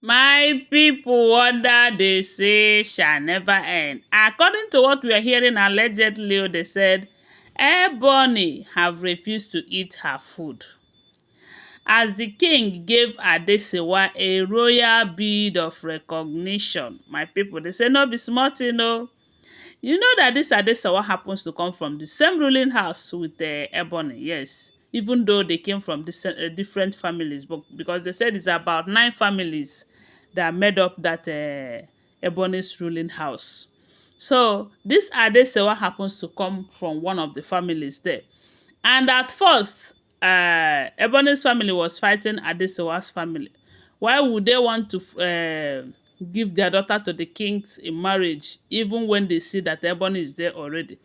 My people wonder they say shall never end. According to what we are hearing allegedly, they said Ebony have refused to eat her food. As the king gave Adesewa a royal bead of recognition, my people, they say no be small thing o. You know that this Adesewa happens to come from the same ruling house with Ebony, yes. Even though they came from different families, but because they said it's about 9 families that made up that Ebony's ruling house. So this Adesewa happens to come from one of the families there. And at first, Ebony's family was fighting Adesewa's family. Why would they want to give their daughter to the kings in marriage, even when they see that Ebony is there already?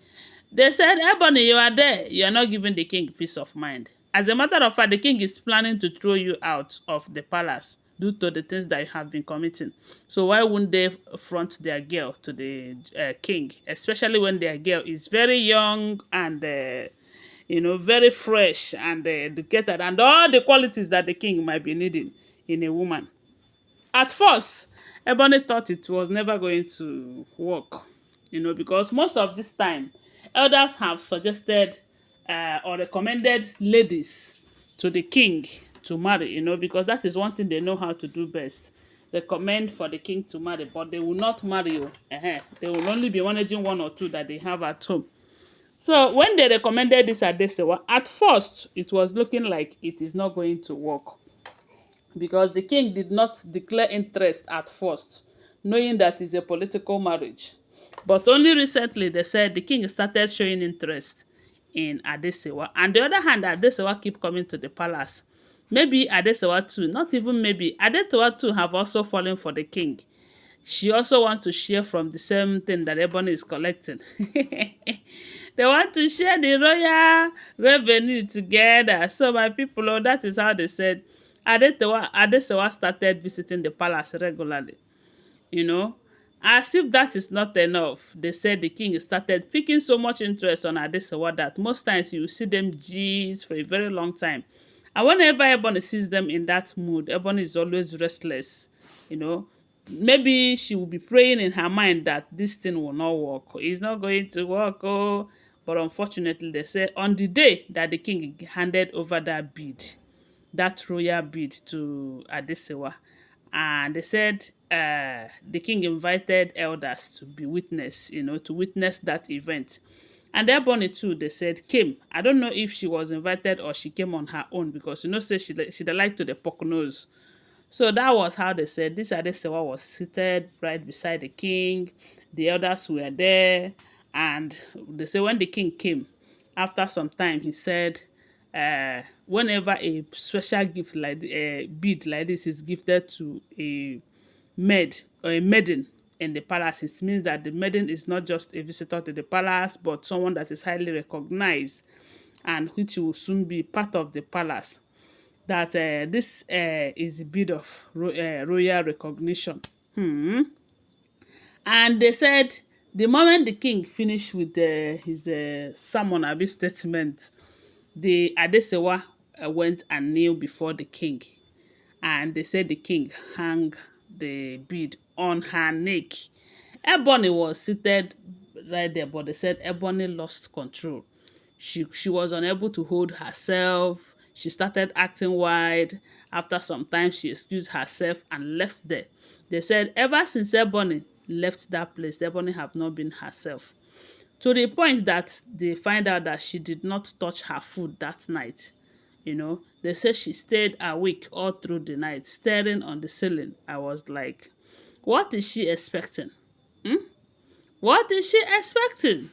They said, Ebony, you are there. You are not giving the king peace of mind. As a matter of fact, the king is planning to throw you out of the palace due to the things that you have been committing. So why wouldn't they front their girl to the king, especially when their girl is very young and very fresh and educated and all the qualities that the king might be needing in a woman. At first, Ebony thought it was never going to work, because most of this time, elders have suggested or recommended ladies to the king to marry, because that is one thing they know how to do best. Recommend for the king to marry, but they will not marry you. They will only be managing one or two that they have at home. So when they recommended this Adesewa, at first it was looking like it is not going to work because the king did not declare interest at first, knowing that it's a political marriage. But only recently they said the king started showing interest in Adesewa. And the other hand, Adesewa keep coming to the palace. Maybe Adesewa too, not even maybe, Adesewa too have also fallen for the king. She also wants to share from the same thing that Ebony is collecting. They want to share the royal revenue together. So my people, that is how they said Adesewa started visiting the palace regularly. You know, as if that is not enough, they said the king started picking so much interest on Adesewa that most times you see them G's for a very long time. And whenever Ebony sees them in that mood, Ebony is always restless, you know. Maybe she will be praying in her mind that this thing will not work. It's not going to work, oh. But unfortunately, they say on the day that the king handed over that bead, that royal bead to Adesewa, and they said the king invited elders to be witness, to witness that event. And Ebony too, they said, came. I don't know if she was invited or she came on her own because say she dey like to the poke nose. So that was how they said this Adesewa was seated right beside the king. The elders were there. And they say when the king came, after some time, he said, whenever a special gift like a bead like this is gifted to a maid or a maiden in the palace, it means that the maiden is not just a visitor to the palace, but someone that is highly recognized and which will soon be part of the palace. That this is a bit of royal recognition. And they said the moment the king finished with his sermon abi statement, the Adesewa went and kneel before the king. And they said the king hung the bead on her neck. Ebony was seated right there, but they said Ebony lost control. She was unable to hold herself. She started acting wild. After some time, she excused herself and left there. They said ever since Ebony left that place, Ebony have not been herself. To the point that they find out that she did not touch her food that night. They say she stayed awake all through the night, staring on the ceiling. I was like, what is she expecting? What is she expecting?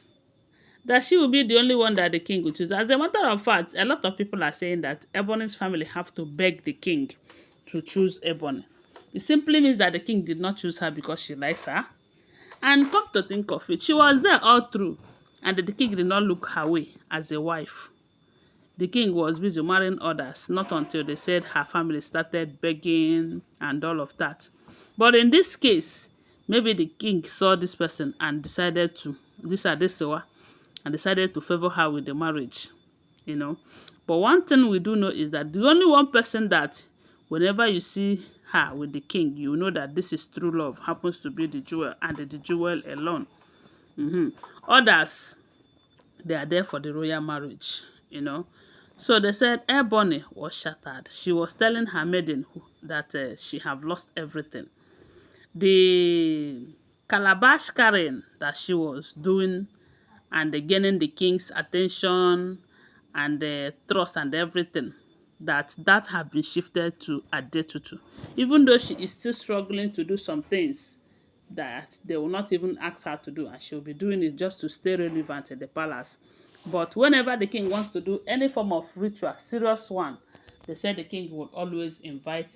That she will be the only one that the king will choose. As a matter of fact, a lot of people are saying that Ebony's family have to beg the king to choose Ebony. It simply means that the king did not choose her because she likes her. And come to think of it, she was there all through, and the king did not look her way as a wife. The king was busy marrying others, not until they said her family started begging and all of that. But in this case, maybe the king saw this person and decided to, this Adesewa, and decided to favor her with the marriage. But one thing we do know is that the only one person that whenever you see her with the king, you know that this is true love, happens to be the jewel and the jewel alone. Others, they are there for the royal marriage. So they said Ebony was shattered. She was telling her maiden that she have lost everything. The calabash carrying that she was doing and gaining the king's attention and the trust and everything, that have been shifted to Adetutu. Even though she is still struggling to do some things that they will not even ask her to do, and she'll be doing it just to stay relevant in the palace. But whenever the king wants to do any form of ritual, serious one, they said the king would always invite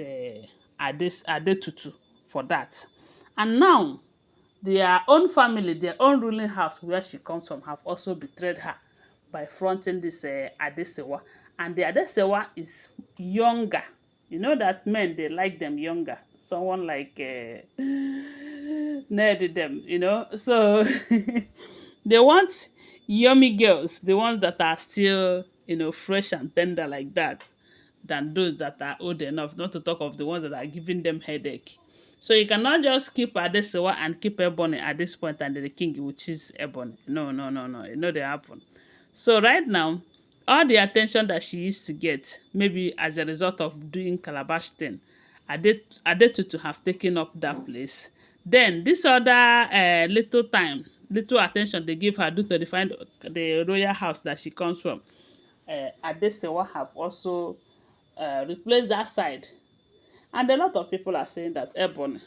Adetutu for that. And now their own family, their own ruling house where she comes from, have also betrayed her by fronting this Adesewa. And the Adesewa is younger. You know that men, they like them younger. Someone like Ned them. So they want yummy girls, the ones that are still, fresh and tender like that, than those that are old enough, not to talk of the ones that are giving them headache. So you cannot just keep Adesewa and keep Ebony at this point and the king will choose Ebony. No, no, no, no. It know they happen. So right now, all the attention that she used to get, maybe as a result of doing calabash thing, Adetutu have taken up that place. Then this other little attention they give her due to the royal house that she comes from, Adesewa have also replaced that side. And a lot of people are saying that Ebony,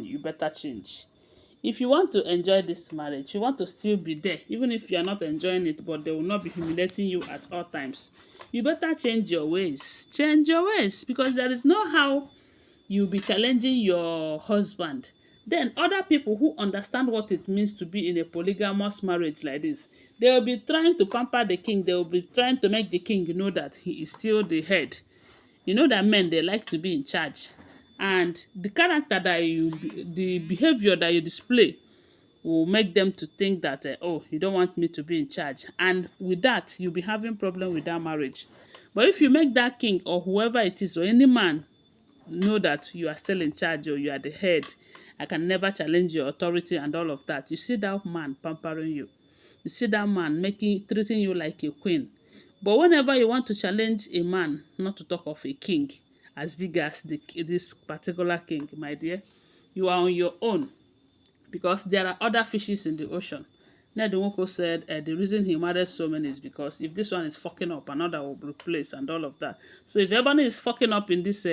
you better change. If you want to enjoy this marriage, you want to still be there, even if you are not enjoying it, but they will not be humiliating you at all times. You better change your ways. Change your ways, because there is no how you'll be challenging your husband. Then other people who understand what it means to be in a polygamous marriage like this, they will be trying to pamper the king. They will be trying to make the king know that he is still the head. You know that men, they like to be in charge, and the character that the behavior that you display will make them to think that oh, you don't want me to be in charge, and with that you'll be having problem with that marriage. But if you make that king or whoever it is or any man know that you are still in charge or you are the head, I can never challenge your authority and all of that, you see that man pampering you. You see that man treating you like a queen. But whenever you want to challenge a man, not to talk of a king as big as this particular king, my dear, you are on your own, because there are other fishes in the ocean. Ned Nwoko said the reason he married so many is because if this one is fucking up, another will replace and all of that. So if Ebony is fucking up in this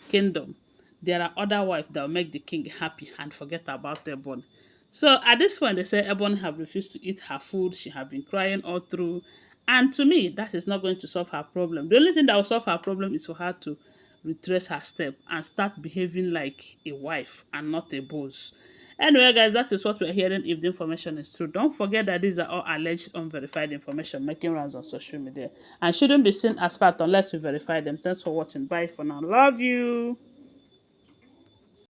kingdom, there are other wives that will make the king happy and forget about Ebony. So at this point, they say Ebony have refused to eat her food. She have been crying all through. And to me, that is not going to solve her problem. The only thing that will solve her problem is for her to retrace her step and start behaving like a wife and not a boss. Anyway, guys, that is what we're hearing. If the information is true, don't forget that these are all alleged unverified information making rounds on social media and shouldn't be seen as fact unless we verify them. Thanks for watching. Bye for now. Love you.